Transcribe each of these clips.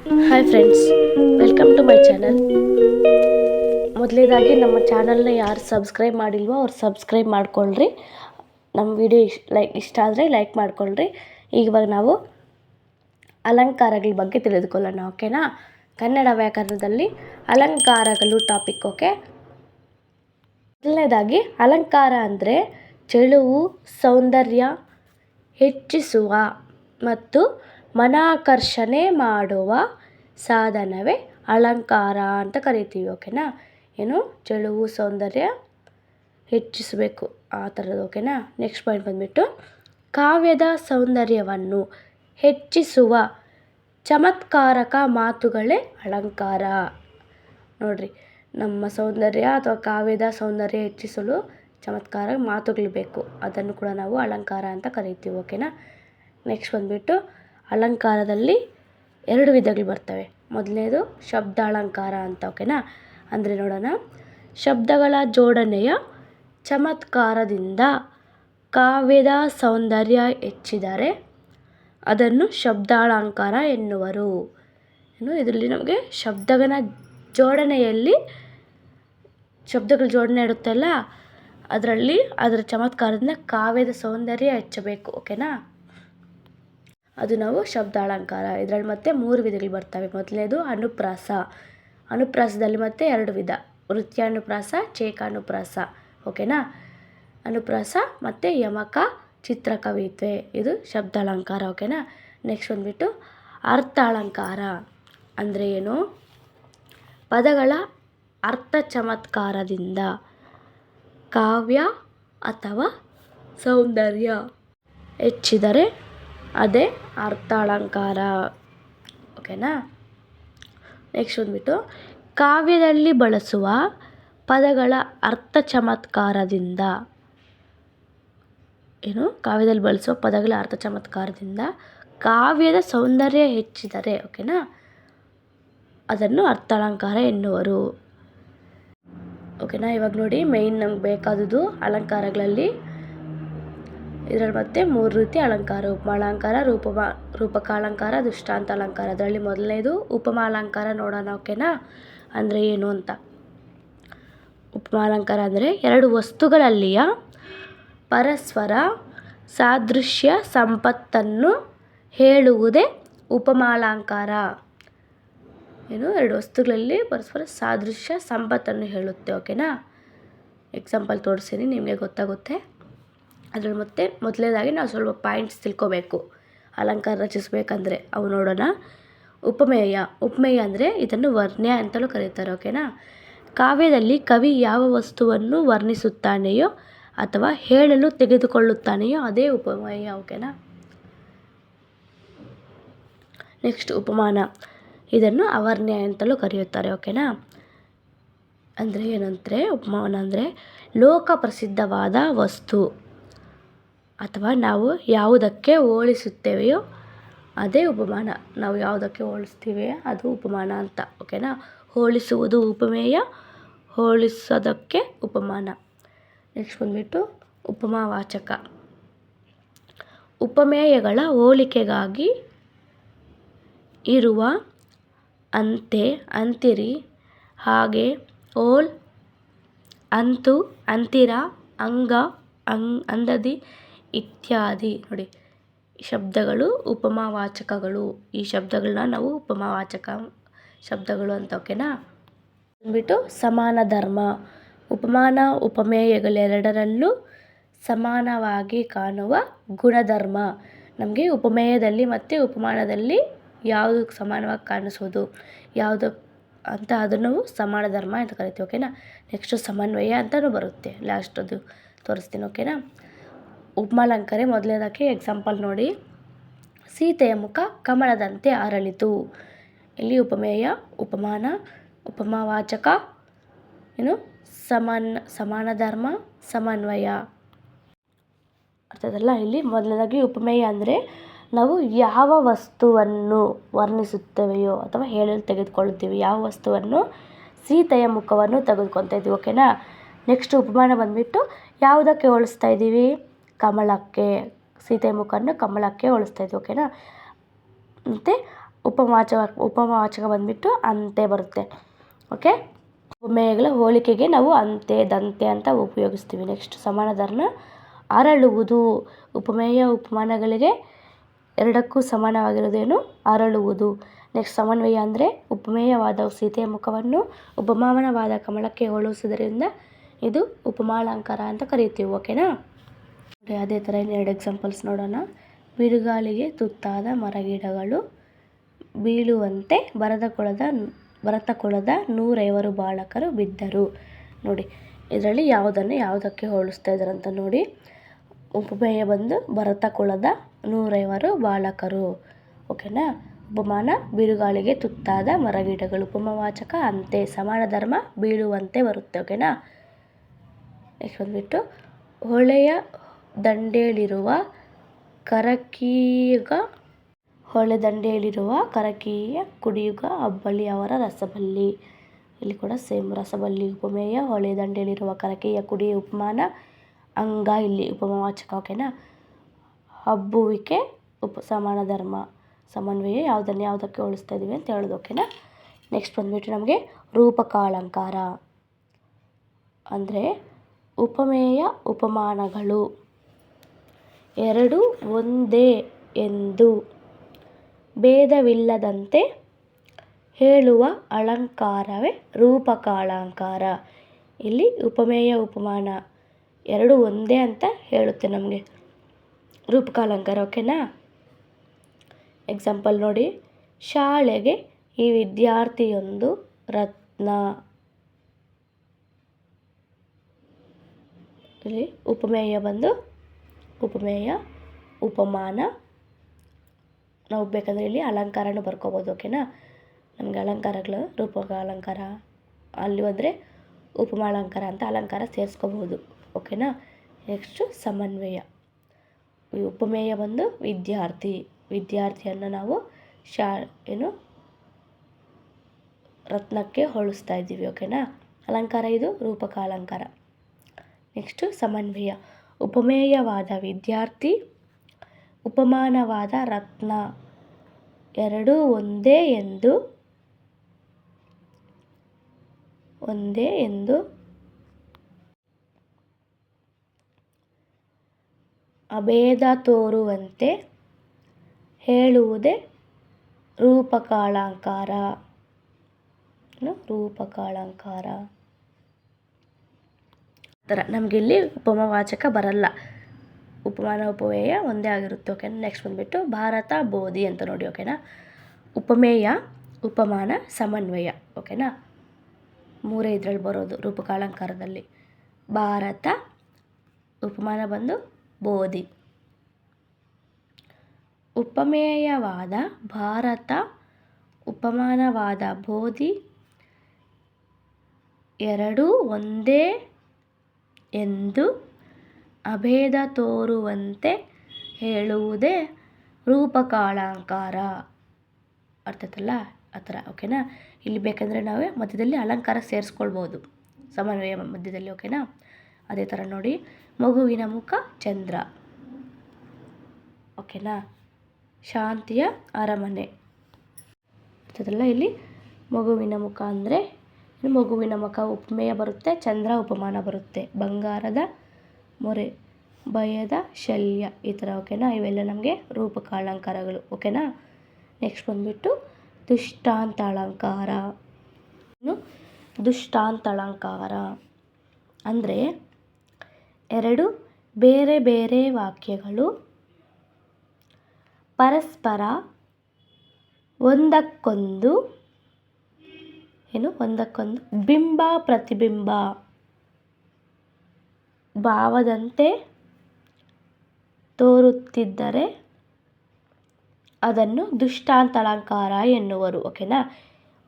Hi friends, welcome to my channel. ಮೊದಲೇದಾಗಿ ನಮ್ಮ ಚಾನಲ್ನ ಯಾರು ಸಬ್ಸ್ಕ್ರೈಬ್ ಮಾಡಿಲ್ವೋ ಅವ್ರು ಸಬ್ಸ್ಕ್ರೈಬ್ ಮಾಡ್ಕೊಳ್ರಿ. ನಮ್ಮ ವಿಡಿಯೋ ಇಷ್ಟ ಆದರೆ ಲೈಕ್ ಮಾಡ್ಕೊಳ್ರಿ. ಇವಾಗ ನಾವು ಅಲಂಕಾರಗಳ ಬಗ್ಗೆ ತಿಳಿದುಕೊಳ್ಳೋಣ, ಓಕೆನಾ? ಕನ್ನಡ ವ್ಯಾಕರಣದಲ್ಲಿ ಅಲಂಕಾರಗಳು ಟಾಪಿಕ್, ಓಕೆ? ಮೊದಲನೇದಾಗಿ ಅಲಂಕಾರ ಅಂದರೆ ಚೆಲುವು, ಸೌಂದರ್ಯ ಹೆಚ್ಚಿಸುವ ಮತ್ತು ಮನಾಕರ್ಷಣೆ ಮಾಡುವ ಸಾಧನವೇ ಅಲಂಕಾರ ಅಂತ ಕರಿತೀವಿ, ಓಕೆನಾ? ಏನು ಚೆಲುವು, ಸೌಂದರ್ಯ ಹೆಚ್ಚಿಸಬೇಕು ಆ ಥರದ್ದು, ಓಕೆನಾ? ನೆಕ್ಸ್ಟ್ ಪಾಯಿಂಟ್ ಬಂದುಬಿಟ್ಟು ಕಾವ್ಯದ ಸೌಂದರ್ಯವನ್ನು ಹೆಚ್ಚಿಸುವ ಚಮತ್ಕಾರಕ ಮಾತುಗಳೇ ಅಲಂಕಾರ. ನೋಡ್ರಿ, ನಮ್ಮ ಸೌಂದರ್ಯ ಅಥವಾ ಕಾವ್ಯದ ಸೌಂದರ್ಯ ಹೆಚ್ಚಿಸಲು ಚಮತ್ಕಾರ ಮಾತುಗಳು ಬೇಕು, ಅದನ್ನು ಕೂಡ ನಾವು ಅಲಂಕಾರ ಅಂತ ಕರಿತೀವಿ, ಓಕೆನಾ? ನೆಕ್ಸ್ಟ್ ಬಂದುಬಿಟ್ಟು ಅಲಂಕಾರದಲ್ಲಿ 2 ವಿಧಗಳು ಬರ್ತವೆ. ಮೊದಲನೇದು ಶಬ್ದಾಲಂಕಾರ ಅಂತ, ಓಕೆನಾ? ಅಂದರೆ ನೋಡೋಣ, ಶಬ್ದಗಳ ಜೋಡಣೆಯ ಚಮತ್ಕಾರದಿಂದ ಕಾವ್ಯದ ಸೌಂದರ್ಯ ಹೆಚ್ಚಿದರೆ ಅದನ್ನು ಶಬ್ದಾಲಂಕಾರ ಎನ್ನುವರು. ಇದರಲ್ಲಿ ನಮಗೆ ಶಬ್ದಗಳ ಜೋಡಣೆಯಲ್ಲಿ ಶಬ್ದಗಳ ಜೋಡಣೆ ಇರುತ್ತಲ್ಲ, ಅದರ ಚಮತ್ಕಾರದಿಂದ ಕಾವ್ಯದ ಸೌಂದರ್ಯ ಹೆಚ್ಚಬೇಕು, ಓಕೆನಾ? ಅದು ನಾವು ಶಬ್ದಾಲಂಕಾರ. ಇದರಲ್ಲಿ ಮತ್ತೆ 3 ವಿಧಗಳು ಬರ್ತವೆ. ಮೊದಲನೇದು ಅನುಪ್ರಾಸ. ಅನುಪ್ರಾಸದಲ್ಲಿ ಮತ್ತೆ 2 ವಿಧ: ವೃತ್ಯಾನುಪ್ರಾಸ, ಚೇಕಾನುಪ್ರಾಸ, ಓಕೆನಾ? ಅನುಪ್ರಾಸ ಮತ್ತು ಯಮಕ ಚಿತ್ರಕವಿತ್ವ, ಇದು ಶಬ್ದಾಲಂಕಾರ, ಓಕೆನಾ? ನೆಕ್ಸ್ಟ್ ಬಂದುಬಿಟ್ಟು ಅರ್ಥಾಲಂಕಾರ. ಅಂದರೆ ಏನು? ಪದಗಳ ಅರ್ಥ ಚಮತ್ಕಾರದಿಂದ ಕಾವ್ಯ ಅಥವಾ ಸೌಂದರ್ಯ ಹೆಚ್ಚಿದರೆ ಅದೇ ಅರ್ಥಾಲಂಕಾರ, ಓಕೆನಾ? ನೆಕ್ಸ್ಟ್ ಬಂದುಬಿಟ್ಟು ಕಾವ್ಯದಲ್ಲಿ ಬಳಸುವ ಪದಗಳ ಅರ್ಥ ಚಮತ್ಕಾರದಿಂದ, ಕಾವ್ಯದಲ್ಲಿ ಬಳಸುವ ಪದಗಳ ಅರ್ಥ ಚಮತ್ಕಾರದಿಂದ ಕಾವ್ಯದ ಸೌಂದರ್ಯ ಹೆಚ್ಚಿದರೆ, ಓಕೆನಾ, ಅದನ್ನು ಅರ್ಥಾಲಂಕಾರ ಎನ್ನುವರು, ಓಕೆನಾ? ಇವಾಗ ನೋಡಿ, ಮೇಯ್ನ್ ನಮ್ಗೆ ಬೇಕಾದದ್ದು ಅಲಂಕಾರಗಳಲ್ಲಿ ಇದರಲ್ಲಿ ಮತ್ತೆ 3 ರೀತಿ ಅಲಂಕಾರ: ಉಪಮಾಲಂಕಾರ, ರೂಪಕಾಲಂಕಾರ, ದೃಷ್ಟಾಂತ ಅಲಂಕಾರ. ಅದರಲ್ಲಿ ಮೊದಲನೇದು ಉಪಮಾಲಂಕಾರ ನೋಡೋಣ, ಓಕೆನಾ? ಅಂದರೆ ಏನು ಅಂತ. ಉಪಮಾಲಂಕಾರ ಅಂದರೆ 2 ವಸ್ತುಗಳಲ್ಲಿಯ ಪರಸ್ಪರ ಸಾದೃಶ್ಯ ಸಂಪತ್ತನ್ನು ಹೇಳುವುದೇ ಉಪಮಾಲಂಕಾರ. 2 ವಸ್ತುಗಳಲ್ಲಿ ಪರಸ್ಪರ ಸಾದೃಶ್ಯ ಸಂಪತ್ತನ್ನು ಹೇಳುತ್ತೆ, ಓಕೆನಾ? ಎಕ್ಸಾಂಪಲ್ ತೋರಿಸ್ತೀನಿ, ನಿಮಗೆ ಗೊತ್ತಾಗುತ್ತೆ. ಅದರಲ್ಲಿ ಮತ್ತೆ ಮೊದಲನೇದಾಗಿ ನಾವು ಸ್ವಲ್ಪ ಪಾಯಿಂಟ್ಸ್ ತಿಳ್ಕೋಬೇಕು ಅಲಂಕಾರ ರಚಿಸಬೇಕಂದ್ರೆ. ಅವು ನೋಡೋಣ. ಉಪಮೇಯ. ಉಪಮೇಯ ಅಂದರೆ ಇದನ್ನು ವರ್ಣ್ಯ ಅಂತಲೂ ಕರೀತಾರೆ, ಓಕೆನಾ? ಕಾವ್ಯದಲ್ಲಿ ಕವಿ ಯಾವ ವಸ್ತುವನ್ನು ವರ್ಣಿಸುತ್ತಾನೆಯೋ ಅಥವಾ ಹೇಳಲು ತೆಗೆದುಕೊಳ್ಳುತ್ತಾನೆಯೋ ಅದೇ ಉಪಮೇಯ, ಓಕೆನಾ? ನೆಕ್ಸ್ಟ್ ಉಪಮಾನ. ಇದನ್ನು ಅವರ್ಣ್ಯ ಅಂತಲೂ ಕರೆಯುತ್ತಾರೆ, ಓಕೆನಾ? ಅಂದರೆ ಏನಂದರೆ, ಉಪಮಾನ ಅಂದರೆ ಲೋಕ ಪ್ರಸಿದ್ಧವಾದ ವಸ್ತು ಅಥವಾ ನಾವು ಯಾವುದಕ್ಕೆ ಹೋಲಿಸುತ್ತೇವೆಯೋ ಅದೇ ಉಪಮಾನ. ನಾವು ಯಾವುದಕ್ಕೆ ಹೋಲಿಸ್ತೀವಿ ಅದು ಉಪಮಾನ ಅಂತ, ಓಕೆನಾ? ಹೋಲಿಸುವುದು ಉಪಮೇಯ, ಹೋಲಿಸೋದಕ್ಕೆ ಉಪಮಾನ. ನೆಕ್ಸ್ಟ್ ಬಂದುಬಿಟ್ಟು ಉಪಮಾವಾಚಕ. ಉಪಮೇಯಗಳ ಹೋಲಿಕೆಗಾಗಿ ಇರುವ ಅಂತೆ, ಅಂತಿರಿ, ಹಾಗೆ, ಓಲ್, ಅಂತೂ, ಅಂತಿರ, ಹಂಗ, ಅಂದದಿ ಇತ್ಯಾದಿ. ನೋಡಿ, ಶಬ್ದಗಳು ಉಪಮಾವಾಚಕಗಳು. ಈ ಶಬ್ದಗಳನ್ನ ನಾವು ಉಪಮಾವಾಚಕ ಶಬ್ದಗಳು ಅಂತ, ಓಕೆನಾ? ಬಂದ್ಬಿಟ್ಟು ಸಮಾನ ಧರ್ಮ. ಉಪಮಾನ ಉಪಮೇಯಗಳೆರಡರಲ್ಲೂ ಸಮಾನವಾಗಿ ಕಾಣುವ ಗುಣಧರ್ಮ. ನಮಗೆ ಉಪಮೇಯದಲ್ಲಿ ಮತ್ತು ಉಪಮಾನದಲ್ಲಿ ಯಾವುದು ಸಮಾನವಾಗಿ ಕಾಣಿಸೋದು ಯಾವುದು ಅಂತ ಅದನ್ನು ನಾವು ಸಮಾನ ಧರ್ಮ ಅಂತ ಕರಿತೀವಿ, ಓಕೆನಾ? ನೆಕ್ಸ್ಟು ಸಮನ್ವಯ ಅಂತಲೂ ಬರುತ್ತೆ, ಲಾಸ್ಟ್ ಅದು ತೋರಿಸ್ತೀನಿ, ಓಕೆನಾ? ಉಪಮಾಲಂಕಾರ ಮೊದಲನೇದಕ್ಕೆ ಎಕ್ಸಾಂಪಲ್ ನೋಡಿ. ಸೀತೆಯ ಮುಖ ಕಮಲದಂತೆ ಅರಳಿತು. ಇಲ್ಲಿ ಉಪಮೇಯ, ಉಪಮಾನ, ಉಪಮಾವಾಚಕ, ಸಮಾನ ಧರ್ಮ, ಸಮನ್ವಯ. ಅರ್ಥದಲ್ಲ? ಇಲ್ಲಿ ಮೊದಲನೇದಾಗಿ ಉಪಮೇಯ ಅಂದರೆ ನಾವು ಯಾವ ವಸ್ತುವನ್ನು ವರ್ಣಿಸುತ್ತೇವೆಯೋ ಅಥವಾ ಹೇಳಲು ತೆಗೆದುಕೊಳ್ಳುತ್ತೀವಿ, ಯಾವ ವಸ್ತುವನ್ನು, ಸೀತೆಯ ಮುಖವನ್ನು ತೆಗೆದುಕೊತಾ ಇದ್ದೀವಿ, ಓಕೆನಾ? ನೆಕ್ಸ್ಟ್ ಉಪಮಾನ ಬಂದುಬಿಟ್ಟು ಯಾವುದಕ್ಕೆ ಹೋಲಿಸ್ತಾ ಇದ್ದೀವಿ? ಕಮಲಕ್ಕೆ. ಸೀತೆಯ ಮುಖವನ್ನು ಕಮಲಕ್ಕೆ ಹೋಲಿಸ್ತಾ ಇದ್ದೀವಿ, ಓಕೆನಾ? ಮತ್ತು ಉಪಮಾವಾಚಕ ಬಂದುಬಿಟ್ಟು ಅಂತೆ ಬರುತ್ತೆ. ಓಕೆ, ಉಪಮೇಯಗಳ ಹೋಲಿಕೆಗೆ ನಾವು ಅಂತೆ, ದಂತೆ ಅಂತ ಉಪಯೋಗಿಸ್ತೀವಿ. ನೆಕ್ಸ್ಟ್ ಸಮಾನಧರ್ಮ ಅರಳುವುದು. ಉಪಮೇಯ ಉಪಮಾನಗಳಿಗೆ ಎರಡಕ್ಕೂ ಸಮಾನವಾಗಿರೋದೇನು? ಅರಳುವುದು. ನೆಕ್ಸ್ಟ್ ಸಮನ್ವಯ ಅಂದರೆ ಉಪಮೇಯವಾದ ಸೀತೆಯ ಮುಖವನ್ನು ಉಪಮಾನವಾದ ಕಮಲಕ್ಕೆ ಹೋಲಿಸುವುದರಿಂದ ಇದು ಉಪಮಾಲಂಕಾರ ಅಂತ ಕರಿತೀವಿ. ಓಕೆನಾ? ಅದೇ ಥರ ಇನ್ನು 2 ಎಕ್ಸಾಂಪಲ್ಸ್ ನೋಡೋಣ. ಬಿರುಗಾಳಿಗೆ ತುತ್ತಾದ ಮರಗಿಡಗಳು ಬೀಳುವಂತೆ ಭರತ ಕುಲದ 105 ಬಾಲಕರು ಬಿದ್ದರು. ನೋಡಿ, ಇದರಲ್ಲಿ ಯಾವುದಕ್ಕೆ ಹೋಲಿಸ್ತಾ ಇದ್ದಾರಂತ ನೋಡಿ. ಉಪಮೇಯ ಬಂದು ಭರತ ಕುಲದ 105 ಬಾಲಕರು. ಓಕೆನಾ? ಉಪಮಾನ ಬಿರುಗಾಳಿಗೆ ತುತ್ತಾದ ಮರಗಿಡಗಳು. ಉಪಮಾವಾಚಕ ಅಂತೆ. ಸಮಾನಧರ್ಮ ಬೀಳುವಂತೆ ಬರುತ್ತೆ. ಓಕೆನಾ? ನೆಕ್ಸ್ಟ್ ಬಂದುಬಿಟ್ಟು ಹೊಳೆಯ ದಂಡೆಯಲ್ಲಿರುವ ಕರಕೀಯ ಕುಡಿಯುಗ ಅಬ್ಬಲಿ ಅವರ ರಸಬಲ್ಲಿ. ಇಲ್ಲಿ ಕೂಡ ಸೇಮ್ ರಸಬಲ್ಲಿ ಉಪಮೇಯ, ಹೊಳೆ ದಂಡೆಯಲ್ಲಿರುವ ಕರಕೀಯ ಕುಡಿಯ ಉಪಮಾನ, ಅಂಗ ಇಲ್ಲಿ ಉಪಮಾವಾಚಕ. ಓಕೆನಾ? ಹಬ್ಬುವಿಕೆ ಸಮಾನಧರ್ಮ. ಸಮನ್ವಯ ಯಾವುದಕ್ಕೆ ಹೋಲಿಸ್ತಾ ಇದ್ದೀವಿ ಅಂತ ಹೇಳೋದು. ಓಕೆನಾ? ನೆಕ್ಸ್ಟ್ ಬಂದುಬಿಟ್ಟು ನಮಗೆ ರೂಪಕಾಲಂಕಾರ ಅಂದರೆ ಉಪಮೇಯ ಉಪಮಾನಗಳು ಎರಡು ಒಂದೇ ಎಂದು ಭೇದವಿಲ್ಲದಂತೆ ಹೇಳುವ ಅಲಂಕಾರವೇ ರೂಪಕಾಲಂಕಾರ. ಇಲ್ಲಿ ಉಪಮೇಯ ಉಪಮಾನ ಎರಡು ಒಂದೇ ಅಂತ ಹೇಳುತ್ತೆ ನಮಗೆ ರೂಪಕಾಲಂಕಾರ. ಓಕೆನಾ? ಎಕ್ಸಾಂಪಲ್ ನೋಡಿ. ಶಾಲೆಗೆ ಈ ವಿದ್ಯಾರ್ಥಿಯೊಂದು ರತ್ನ. ಇಲ್ಲಿ ಉಪಮೇಯ ಬಂದು ಉಪಮೇಯ ಉಪಮಾನ. ನಾವು ಬೇಕಂದರೆ ಇಲ್ಲಿ ಅಲಂಕಾರನೂ ಬರ್ಕೋಬೋದು. ಓಕೆನಾ? ನಮಗೆ ಅಲಂಕಾರಗಳು ರೂಪಕಾಲಂಕಾರ, ಅಲ್ಲಿ ಹೋದರೆ ಉಪಮಾಲಂಕಾರ ಅಂತ ಅಲಂಕಾರ ಸೇರಿಸ್ಕೋಬಹುದು. ಓಕೆನಾ? ನೆಕ್ಸ್ಟು ಸಮನ್ವಯ. ಉಪಮೇಯ ಬಂದು ವಿದ್ಯಾರ್ಥಿಯನ್ನು ನಾವು ರತ್ನಕ್ಕೆ ಹೋಲಿಸ್ತಾ ಇದ್ದೀವಿ. ಓಕೆನಾ? ಅಲಂಕಾರ ಇದು ರೂಪಕಾಲಂಕಾರ. ನೆಕ್ಸ್ಟು ಸಮನ್ವಯ. ಉಪಮೇಯವಾದ ವಿದ್ಯಾರ್ಥಿ, ಉಪಮಾನವಾದ ರತ್ನ ಎರಡೂ ಒಂದೇ ಎಂದು ಅಭೇದ ತೋರುವಂತೆ ಹೇಳುವುದೇ ರೂಪಕಾಲಂಕಾರ. ಥರ ನಮಗಿಲ್ಲಿ ಉಪಮಾವಾಚಕ ಬರಲ್ಲ, ಉಪಮಾನ ಉಪಮೇಯ ಒಂದೇ ಆಗಿರುತ್ತೆ. ಓಕೆನಾ? ನೆಕ್ಸ್ಟ್ ಬಂದುಬಿಟ್ಟು ಭಾರತ ಬೋಧಿ ಅಂತ ನೋಡಿ. ಓಕೆನಾ? ಉಪಮೇಯ ಉಪಮಾನ ಸಮನ್ವಯ. ಓಕೆನಾ? 3 ಇದರಲ್ಲಿ ಬರೋದು ರೂಪಕಾಲಂಕಾರದಲ್ಲಿ. ಭಾರತ ಉಪಮಾನ ಬಂದು ಬೋಧಿ. ಉಪಮೇಯವಾದ ಭಾರತ, ಉಪಮಾನವಾದ ಬೋಧಿ ಎರಡೂ ಒಂದೇ ಎಂದು ಅಭೇದ ತೋರುವಂತೆ ಹೇಳುವುದೇ ರೂಪಕಾಲಂಕಾರ. ಅರ್ಥ ಆಯ್ತಲ್ಲ? ಆ ಥರ. ಓಕೆನಾ? ಇಲ್ಲಿ ಬೇಕಂದರೆ ನಾವು ಮಧ್ಯದಲ್ಲಿ ಅಲಂಕಾರ ಸೇರಿಸ್ಕೊಳ್ಬೋದು ಸಮನ್ವಯ ಮಧ್ಯದಲ್ಲಿ. ಓಕೆನಾ? ಅದೇ ಥರ ನೋಡಿ. ಮಗುವಿನ ಮುಖ ಚಂದ್ರ. ಓಕೆನಾ? ಶಾಂತಿಯ ಅರಮನೆ. ಅರ್ಥದಲ್ಲ? ಇಲ್ಲಿ ಮಗುವಿನ ಮುಖ ಅಂದರೆ ಮಗುವಿನ ಮುಖ ಉಪಮೇಯ ಬರುತ್ತೆ, ಚಂದ್ರ ಉಪಮಾನ ಬರುತ್ತೆ. ಬಂಗಾರದ ಮೊರೆ, ಭಯದ ಶಲ್ಯ, ಈ ಥರ. ಓಕೆನಾ? ಇವೆಲ್ಲ ನಮಗೆ ರೂಪಕಾಲಂಕಾರಗಳು. ಓಕೆನಾ? ನೆಕ್ಸ್ಟ್ ಬಂದುಬಿಟ್ಟು ದೃಷ್ಟಾಂತಾಲಂಕಾರ. ದೃಷ್ಟಾಂತಾಲಂಕಾರ ಅಂದರೆ ಎರಡು ಬೇರೆ ಬೇರೆ ವಾಕ್ಯಗಳು ಪರಸ್ಪರ ಒಂದಕ್ಕೊಂದು ಬಿಂಬ ಪ್ರತಿಬಿಂಬ ಭಾವದಂತೆ ತೋರುತ್ತಿದ್ದರೆ ಅದನ್ನು ದೃಷ್ಟಾಂತಾಲಂಕಾರ ಎನ್ನುವರು. ಓಕೆನಾ?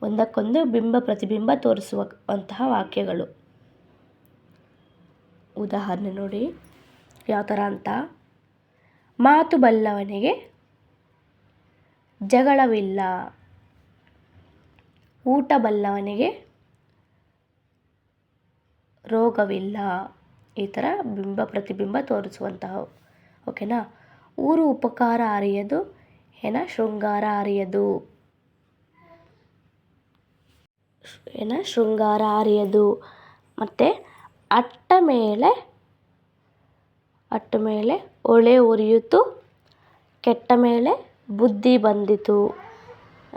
ಒಂದಕ್ಕೊಂದು ಬಿಂಬ ಪ್ರತಿಬಿಂಬ ತೋರಿಸುವಂತಹ ವಾಕ್ಯಗಳು. ಉದಾಹರಣೆ ನೋಡಿ ಯಾವ ಥರ ಅಂತ. ಮಾತು ಬಲ್ಲವನಿಗೆ ಜಗಳವಿಲ್ಲ, ಊಟ ಬಲ್ಲವನಿಗೆ ರೋಗವಿಲ್ಲ. ಈ ಥರ ಬಿಂಬ ಪ್ರತಿಬಿಂಬ ತೋರಿಸುವಂತಹ. ಓಕೆನಾ? ಊರು ಉಪಕಾರ ಅರಿಯದು, ಶೃಂಗಾರ ಅರಿಯದು. ಶೃಂಗಾರ ಅರಿಯದು. ಮತ್ತು ಅಟ್ಟ ಮೇಲೆ ಒಳೆ ಉರಿಯಿತು, ಕೆಟ್ಟ ಮೇಲೆ ಬುದ್ಧಿ ಬಂದಿತು.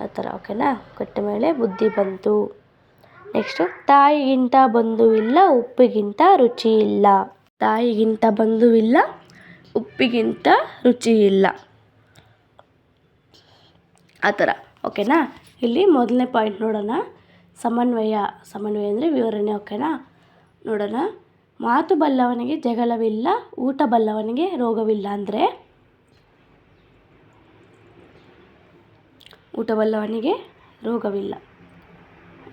ಆ ಥರ ಓಕೆನಾ. ಕೆಟ್ಟ ಮೇಲೆ ಬುದ್ಧಿ ಬಂತು. ನೆಕ್ಸ್ಟು ತಾಯಿಗಿಂತ ಬಂಧುವಿಲ್ಲ, ಉಪ್ಪಿಗಿಂತ ರುಚಿ ಇಲ್ಲ. ತಾಯಿಗಿಂತ ಬಂಧುವಿಲ್ಲ, ಉಪ್ಪಿಗಿಂತ ರುಚಿ ಇಲ್ಲ. ಆ ಥರ ಓಕೆನಾ. ಇಲ್ಲಿ ಮೊದಲನೇ ಪಾಯಿಂಟ್ ನೋಡೋಣ. ಸಮನ್ವಯ ಅಂದರೆ ವಿವರಣೆ. ಓಕೆನಾ. ನೋಡೋಣ. ಮಾತು ಬಲ್ಲವನಿಗೆ ಜಗಳವಿಲ್ಲ, ಊಟ ಬಲ್ಲವನಿಗೆ ರೋಗವಿಲ್ಲ. ಅಂದರೆ ಊಟ ಬಲ್ಲವನಿಗೆ ರೋಗವಿಲ್ಲ.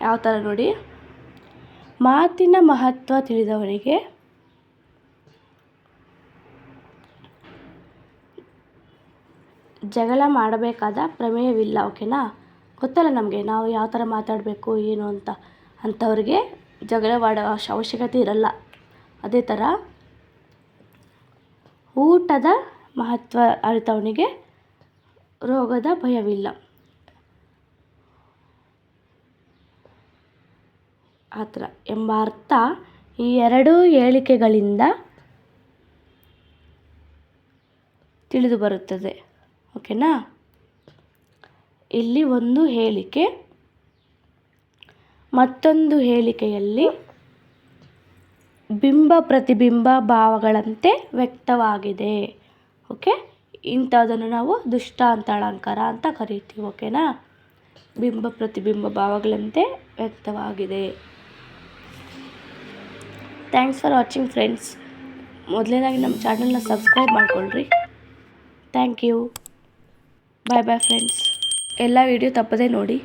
ಯಾವ ಥರ ನೋಡಿ. ಮಾತಿನ ಮಹತ್ವ ತಿಳಿದವನಿಗೆ ಜಗಳ ಮಾಡಬೇಕಾದ ಪ್ರಮೇಯವಿಲ್ಲ. ಓಕೆನಾ. ಗೊತ್ತಲ್ಲ ನಮಗೆ ನಾವು ಯಾವ ಥರ ಮಾತಾಡಬೇಕು ಏನು ಅಂತ. ಅಂಥವ್ರಿಗೆ ಜಗಳ ಮಾಡೋ ಅವಶ್ಯಕತೆ ಇರಲ್ಲ. ಅದೇ ಥರ ಊಟದ ಮಹತ್ವ ಅರಿತವನಿಗೆ ರೋಗದ ಭಯವಿಲ್ಲ. ಆ ಥರ ಎಂಬ ಅರ್ಥ ಈ ಎರಡೂ ಹೇಳಿಕೆಗಳಿಂದ ತಿಳಿದು ಬರುತ್ತದೆ. ಓಕೆನಾ. ಇಲ್ಲಿ ಒಂದು ಹೇಳಿಕೆ ಮತ್ತೊಂದು ಹೇಳಿಕೆಯಲ್ಲಿ ಬಿಂಬ ಪ್ರತಿಬಿಂಬ ಭಾವಗಳಂತೆ ವ್ಯಕ್ತವಾಗಿದೆ. ಓಕೆ. ಇಂಥದನ್ನು ನಾವು ದೃಷ್ಟಾಂತ ಅಲಂಕಾರ ಅಂತ ಕರಿತೀವಿ. ಓಕೆನಾ. ಬಿಂಬ ಪ್ರತಿಬಿಂಬ ಭಾವಗಳಂತೆ ವ್ಯಕ್ತವಾಗಿದೆ. Thanks for watching friends. ಮೊದಲನೇದಾಗಿ ನಮ್ಮ ಚಾನಲ್ನ ಸಬ್ಸ್ಕ್ರೈಬ್ ಮಾಡ್ಕೊಳ್ರಿ. Thank you. Bye friends. ಎಲ್ಲ ವಿಡಿಯೋ ತಪ್ಪದೇ ನೋಡಿ.